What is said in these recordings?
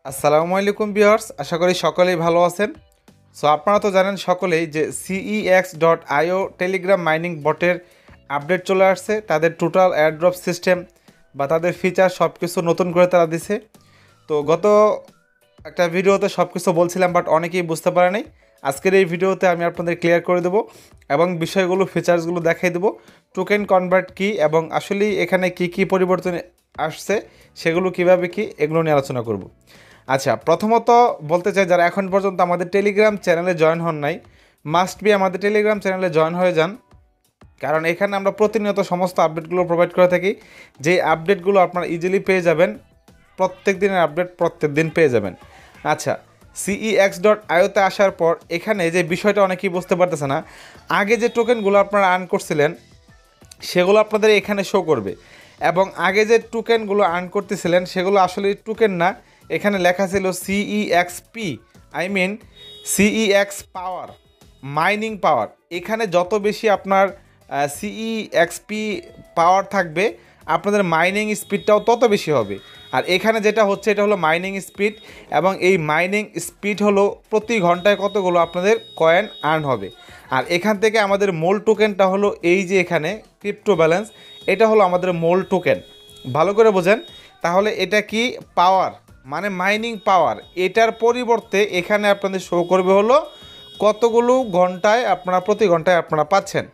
আসসালামু আলাইকুম ভিউয়ার্স, আশা করি সকলেই ভালো আছেন। সো আপনারা তো জানেন সকলেই যে CEX.io টেলিগ্রাম মাইনিং বটের আপডেট চলে আসছে। তাদের টোটাল এয়ারড্রপ সিস্টেম বা তাদের ফিচার সব কিছু নতুন করে তারা দিছে। তো গত একটা ভিডিওতে সব কিছু বলছিলাম, বাট অনেকেই বুঝতে পারে নাই। আজকের এই ভিডিওতে আমি আপনাদের ক্লিয়ার করে দেবো এবং বিষয়গুলো ফিচার্সগুলো দেখাই দেবো, টোকেন কনভার্ট কী এবং আসলেই এখানে কি কি পরিবর্তন আসছে, সেগুলো কিভাবে কি এগুলো নিয়ে আলোচনা করব। আচ্ছা, প্রথমত বলতে চাই, যারা এখন পর্যন্ত আমাদের টেলিগ্রাম চ্যানেলে জয়েন হন নাই, মাস্ট বি আমাদের টেলিগ্রাম চ্যানেলে জয়েন হয়ে যান। কারণ এখানে আমরা প্রতিনিয়ত সমস্ত আপডেটগুলো প্রোভাইড করে থাকি। যে আপডেটগুলো আপনারা ইজিলি পেয়ে যাবেন, প্রত্যেক দিনের আপডেট প্রত্যেক দিন পেয়ে যাবেন। আচ্ছা, CEX.ioতে আসার পর এখানে যে বিষয়টা অনেকেই বুঝতে পারতেছে না, আগে যে টোকেনগুলো আপনারা আর্ন করছিলেন সেগুলো আপনাদের এখানে শো করবে, এবং আগে যে টোকেনগুলো আর্ন করতেছিলেন সেগুলো আসলে টোকেন না। এখানে লেখা ছিল CEXP, I mean CEX power, mining power. এখানে যত বেশি আপনার CEXP পাওয়ার থাকবে, আপনাদের মাইনিং স্পিডটাও তত বেশি হবে। আর এখানে যেটা হচ্ছে এটা হলো মাইনিং স্পিড, এবং এই মাইনিং স্পিড হলো প্রতি ঘন্টায় কতগুলো আপনাদের কয়েন আর্ন হবে। আর এখান থেকে আমাদের মূল টোকেনটা হলো এই যে এখানে ক্রিপ্টো ব্যালেন্স, এটা হলো আমাদের মূল টোকেন। ভালো করে বোঝেন। তাহলে এটা কি পাওয়ার, মানে মাইনিং পাওয়ার। এটার পরিবর্তে এখানে আপনাদের শো করবে হলো কতগুলো ঘন্টায় আপনারা, প্রতি ঘন্টায় আপনারা পাচ্ছেন,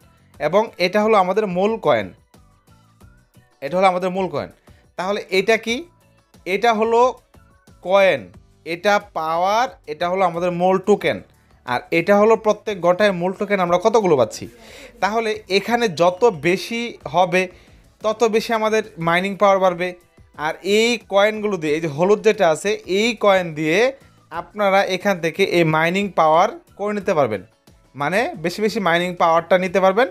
এবং এটা হলো আমাদের মূল কয়েন। এটা হলো আমাদের মূল কয়েন। তাহলে এটা কি? এটা হলো কয়েন, এটা পাওয়ার, এটা হলো আমাদের মূল টোকেন, আর এটা হলো প্রত্যেক ঘন্টায় মূল টোকেন আমরা কতগুলো পাচ্ছি। তাহলে এখানে যত বেশি হবে তত বেশি আমাদের মাইনিং পাওয়ার বাড়বে। আর এই কয়েনগুলো দিয়ে, এই যে হলুদ যেটা আছে, এই কয়েন দিয়ে আপনারা এখান থেকে এই মাইনিং পাওয়ার করে নিতে পারবেন, মানে বেশি বেশি মাইনিং পাওয়ারটা নিতে পারবেন,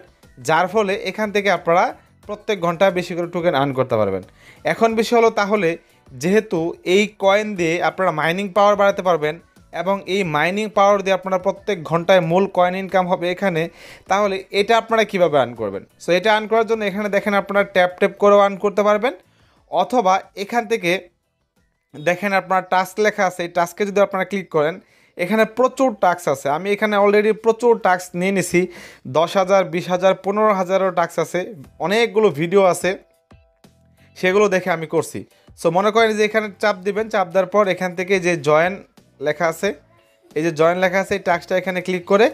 যার ফলে এখান থেকে আপনারা প্রত্যেক ঘন্টায় বেশি করে টোকেন আর্ন করতে পারবেন। এখন বিষয় হলো, তাহলে যেহেতু এই কয়েন দিয়ে আপনারা মাইনিং পাওয়ার বাড়াতে পারবেন, এবং এই মাইনিং পাওয়ার দিয়ে আপনারা প্রত্যেক ঘন্টায় মূল কয়েন ইনকাম হবে এখানে, তাহলে এটা আপনারা কীভাবে আর্ন করবেন? সো এটা আর্ন করার জন্য এখানে দেখেন আপনারা ট্যাপ ট্যাপ করেও আর্ন করতে পারবেন, অথবা এখান থেকে দেখেন আপনার টাস্ক লেখা আছে, এই টাস্কে যদি আপনারা ক্লিক করেন, এখানে প্রচুর টাস্ক আছে। আমি এখানে অলরেডি প্রচুর টাস্ক নিয়ে নিছি, 10,000, 20,000, 15,000ও টাস্ক আছে, অনেকগুলো ভিডিও আছে, সেগুলো দেখে আমি করছি। সো মনে করেন যে এখানে চাপ দিবেন, চাপ দেওয়ার পর এখান থেকে যে জয়েন লেখা আছে, এই যে জয়েন লেখা আছে, এই টাস্কটা এখানে ক্লিক করে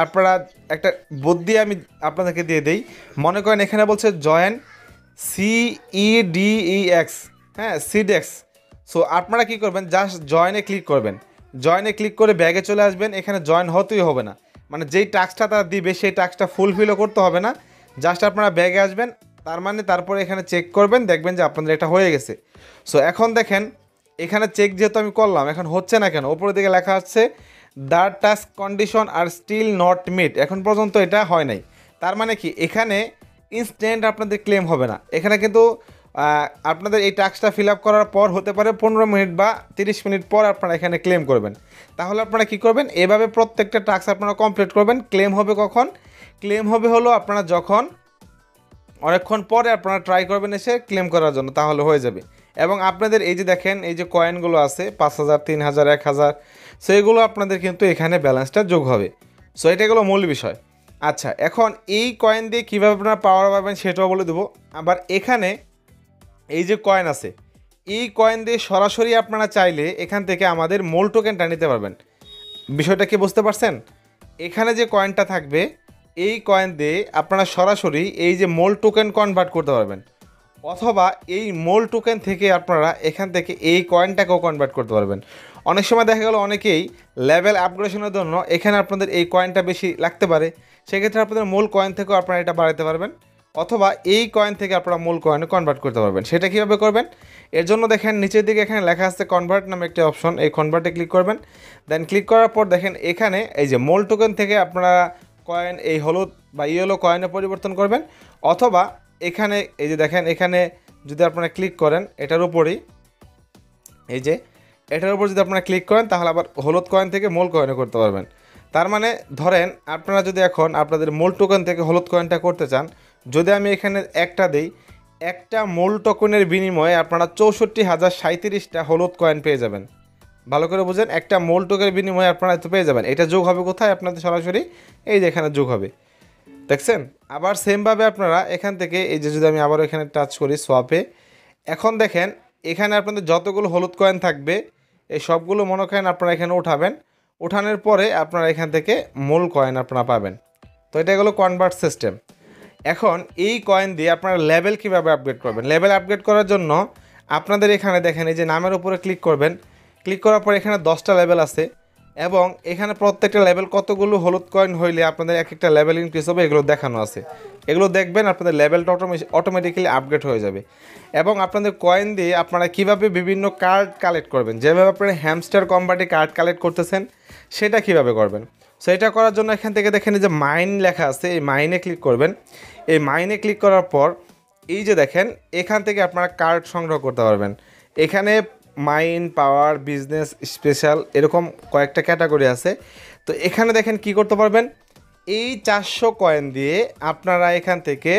আপনারা একটা বুদ্ধি আমি আপনাদেরকে দিয়ে দেই। মনে করেন এখানে বলছে জয়েন CEDEX, হ্যাঁ, সিডেক্স। সো আপনারা কী করবেন, জাস্ট জয়েনে ক্লিক করবেন। জয়েনে ক্লিক করে ব্যাগে চলে আসবেন। এখানে জয়েন হতেই হবে না, মানে যেই টাস্কটা তারা দিবে সেই টাস্কটা ফুলফিলও করতে হবে না, জাস্ট আপনারা ব্যাগে আসবেন। তার মানে তারপরে এখানে চেক করবেন, দেখবেন যে আপনাদের এটা হয়ে গেছে। সো এখন দেখেন এখানে চেক যেহেতু আমি করলাম, এখন হচ্ছে না কেন? ওপরের দিকে লেখা আছে the task condition are still not met, এখন পর্যন্ত এটা হয় নাই। তার মানে কি, এখানে ইনস্ট্যান্ট আপনাদের ক্লেম হবে না। এখানে কিন্তু আপনাদের এই টাস্কটা ফিল আপ করার পর হতে পারে 15 মিনিট বা 30 মিনিট পর আপনারা এখানে ক্লেম করবেন। তাহলে আপনারা কি করবেন, এভাবে প্রত্যেকটা টাস্ক আপনারা কমপ্লিট করবেন। ক্লেম হবে কখন? ক্লেম হবে হলো আপনারা যখন অনেকক্ষণ পরে আপনারা ট্রাই করবেন এসে ক্লেম করার জন্য, তাহলে হয়ে যাবে। এবং আপনাদের এই যে দেখেন এই যে কয়েনগুলো আছে 5,000, 3,000, 1,000, সো এগুলো আপনাদের কিন্তু এখানে ব্যালেন্সটা যোগ হবে। সো এটা হলো মূল বিষয়। আচ্ছা, এখন এই কয়েন দিয়ে কীভাবে আপনারা পাওয়ার পাবেন সেটাও বলে দেবো। আবার এখানে এই যে কয়েন আছে, এই কয়েন দিয়ে সরাসরি আপনারা চাইলে এখান থেকে আমাদের মূল টোকেনটা নিতে পারবেন। বিষয়টা কি বুঝতে পারছেন? এখানে যে কয়েনটা থাকবে, এই কয়েন দিয়ে আপনারা সরাসরি এই যে মূল টোকেন কনভার্ট করতে পারবেন, অথবা এই মূল টোকেন থেকে আপনারা এখান থেকে এই কয়েনটাকেও কনভার্ট করতে পারবেন। অনেক সময় দেখা গেল অনেকেই লেভেল আপগ্রেডেশনের জন্য এখানে আপনাদের এই কয়েনটা বেশি লাগতে পারে, সেক্ষেত্রে আপনাদের মূল কয়েন থেকেও আপনারা এটা বাড়াতে পারবেন, অথবা এই কয়েন থেকে আপনারা মূল কয়েনে কনভার্ট করতে পারবেন। সেটা কীভাবে করবেন? এর জন্য দেখেন নিচের দিকে এখানে লেখা আছে কনভার্ট নামে একটি অপশন, এই কনভার্টে ক্লিক করবেন। দেন ক্লিক করার পর দেখেন এখানে এই যে মূল টোকেন থেকে আপনারা কয়েন এই হলুদ বা ইয়েলো কয়েনে পরিবর্তন করবেন, অথবা এখানে এই যে দেখেন এখানে যদি আপনারা ক্লিক করেন এটার উপরই, এই যে এটার উপর যদি আপনারা ক্লিক করেন, তাহলে আবার হলুদ কয়েন থেকে মূল কয়েনে করতে পারবেন। তার মানে ধরেন আপনারা যদি এখন আপনাদের মূল টোকেন থেকে হলুদ কয়েনটা করতে চান, যদি আমি এখানে একটা দিই, একটা মূল টোকেনের বিনিময়ে আপনারা 64,037টা হলুদ কয়েন পেয়ে যাবেন। ভালো করে বুঝেন, একটা মোল টোকের বিনিময়ে আপনারা এত পেয়ে যাবেন। এটা যোগ হবে কোথায়? আপনাদের সরাসরি এই যে এখানে যোগ হবে, দেখছেন? আবার সেমভাবে আপনারা এখান থেকে এই যে যদি আমি আবার এখানে টাচ করি সোয়াপে, এখন দেখেন এখানে আপনাদের যতগুলো হলুদ কয়েন থাকবে এই সবগুলো মনে করেন আপনারা এখানে উঠাবেন। উঠানোর পরে আপনারা এখান থেকে মূল কয়েন আপনারা পাবেন। তো এটা হলো কনভার্ট সিস্টেম। এখন এই কয়েন দিয়ে আপনারা লেভেল কীভাবে আপগ্রেড করবেন? লেভেল আপগ্রেড করার জন্য আপনাদের এখানে দেখেন এই যে নামের উপরে ক্লিক করবেন। ক্লিক করার পর এখানে 10টা লেভেল আছে এবং এখানে প্রত্যেকটা লেভেল কতগুলো হলুদ কয়েন হইলে আপনাদের এক একটা লেভেল ইনক্রিজ হবে এগুলো দেখানো আছে। এগুলো দেখবেন আপনাদের লেভেলটা অটোমেটিক্যালি আপগ্রেড হয়ে যাবে। এবং আপনাদের কয়েন দিয়ে আপনারা কিভাবে বিভিন্ন কার্ড কালেক্ট করবেন, যেভাবে আপনারা হ্যামস্টার কম্বাটে কার্ড কালেক্ট করতেছেন সেটা কিভাবে করবেন। সো এটা করার জন্য এখান থেকে দেখেন যে মাইন লেখা আছে, এই মাইনে ক্লিক করবেন। এই মাইনে ক্লিক করার পর এই যে দেখেন এখান থেকে আপনারা কার্ড সংগ্রহ করতে পারবেন। এখানে মাইন, পাওয়ার, বিজনেস, স্পেশাল এরকম কয়েকটা ক্যাটাগরি আছে। তো এখানে দেখেন কি করতে পারবেন, এই 400 কয়েন দিয়ে আপনারা এখান থেকে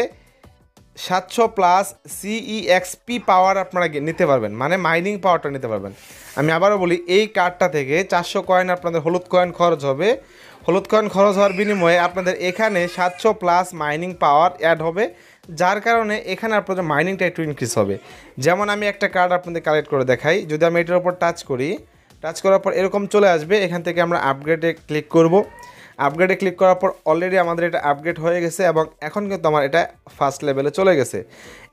700 প্লাস CEXP পাওয়ার আপনারা নিতে পারবেন, মানে মাইনিং পাওয়ারটা নিতে পারবেন। আমি আবারও বলি, এই কার্ডটা থেকে 400 কয়েন আপনাদের হলুদ কয়েন খরচ হবে। হলুদ কয়েন খরচ হওয়ার বিনিময়ে আপনাদের এখানে 700 প্লাস মাইনিং পাওয়ার অ্যাড হবে, যার কারণে এখানে আপনাদের মাইনিংটা একটু ইনক্রিজ হবে। যেমন আমি একটা কার্ড আপনাদের কালেক্ট করে দেখাই। যদি আমি এটার উপর টাচ করি, টাচ করার পর এরকম চলে আসবে। এখান থেকে আমরা আপগ্রেডে ক্লিক করব। আপগ্রেডে ক্লিক করার পর অলরেডি আমাদের এটা আপগ্রেড হয়ে গেছে এবং এখন কিন্তু আমার এটা ফার্স্ট লেভেলে চলে গেছে।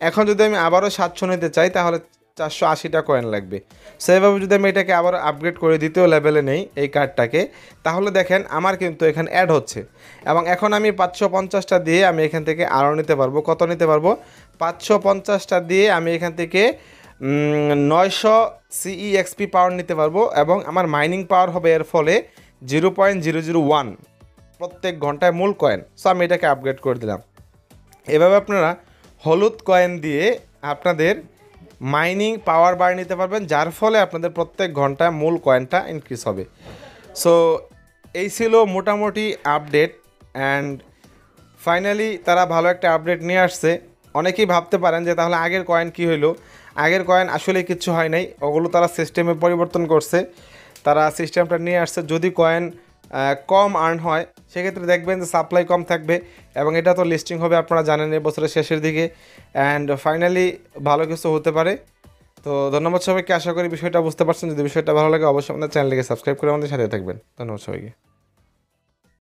এখন যদি আমি আবারও 700 নিতে চাই তাহলে 480টা কয়েন লাগবে। সেভাবে যদি আমি এটাকে আবার আপগ্রেড করে দ্বিতীয় লেভেলে নেই এই কার্ডটাকে, তাহলে দেখেন আমার কিন্তু এখানে অ্যাড হচ্ছে। এবং এখন আমি 550টা দিয়ে আমি এখান থেকে আরও নিতে পারবো। কত নিতে পারবো? 550টা দিয়ে আমি এখান থেকে 900 CEXP পাওয়ার নিতে পারবো এবং আমার মাইনিং পাওয়ার হবে এর ফলে 0.001 প্রত্যেক ঘন্টায় মূল কয়েন। সো আমি এটাকে আপগ্রেড করে দিলাম। এভাবে আপনারা হলুদ কয়েন দিয়ে আপনাদের মাইনিং পাওয়ার বাড়িয়ে নিতে পারবেন, যার ফলে আপনাদের প্রত্যেক ঘন্টায় মূল কয়েনটা ইনক্রিজ হবে। সো এই ছিল মোটামুটি আপডেট। অ্যান্ড ফাইনালি তারা ভালো একটা আপডেট নিয়ে আসছে। অনেকেই ভাবতে পারেন যে তাহলে আগের কয়েন কী হইলো? আগের কয়েন আসলে কিচ্ছু হয় নাই, ওগুলো তারা সিস্টেমে পরিবর্তন করছে। তারা সিস্টেমটা নিয়ে আসছে, যদি কয়েন কম আর্ন হয় সেক্ষেত্রে দেখবেন যে সাপ্লাই কম থাকবে এবং এটা তো লিস্টিং হবে আপনারা জানেন এই বছরের শেষের দিকে। অ্যান্ড ফাইনালি ভালো কিছু হতে পারে। তো ধন্যবাদ সবাইকে, আশা করি বিষয়টা বুঝতে পারছেন। যদি বিষয়টা ভালো লাগে অবশ্যই আমাদের চ্যানেলটিকে সাবস্ক্রাইব করে আমাদের সাথে থাকবেন। ধন্যবাদ সবাইকে।